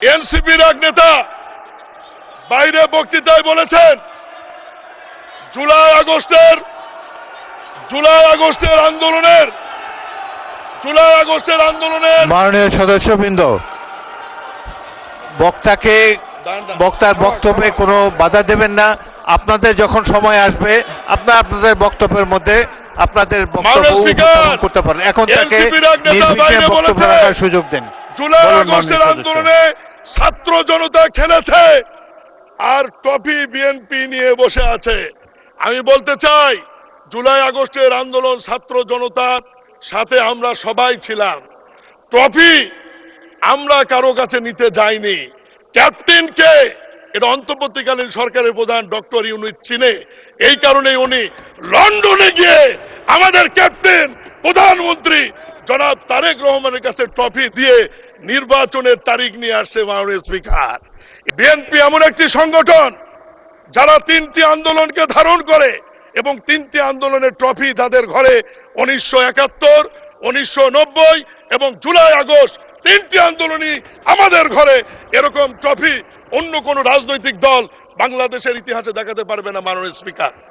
এনসিপির এক নেতা বাইরে বক্তৃতায় বলেছেন জুলাই আগস্টের আন্দোলনের মাননীয় সদস্যবৃন্দ, বক্তার বক্তব্যে কোনো বাধা দেবেন না। আপনাদের যখন সময় আসবে আপনাদের বক্তব্যের মধ্যে আপনাদের বক্তব্য উপস্থাপন করতে পারেন। এখন তাকে নির্বিঘ্নে বক্তব্য রাখার সুযোগ দেন। জুলাই আগস্টের আন্দোলনে ছাত্র জনতা খেলেছে আর ট্রফি বিএনপি নিয়ে বসে আছে। আমি বলতে চাই, জুলাই আগস্টের আন্দোলন ছাত্র জনতার সাথে আমরা সবাই ছিলাম। ট্রফি আমরা কারো কাছে নিতে যাইনি। ক্যাপ্টেনকে এটা অন্তর্বর্তীকালীন সরকারের প্রধান ডক্টর ইউনূস চিনে, এই কারণে উনি লন্ডনে গিয়ে আমাদের ক্যাপ্টেন প্রধানমন্ত্রী জনাব তারেক রহমানের কাছে ট্রফি দিয়ে নির্বাচনের তারিখ নিয়ে আসছে। মাননীয় স্পিকার, বিএনপি এমন একটি সংগঠন যারা 3টি আন্দোলনকে ধারণ করে এবং 3টি আন্দোলনের ট্রফি তাদের ঘরে 1971, 1990 এবং জুলাই আগস্ট 3টি আন্দোলনই আমাদের ঘরে। এরকম ট্রফি অন্য কোন রাজনৈতিক দল বাংলাদেশের ইতিহাসে দেখাতে পারবে না। মাননীয় স্পিকার।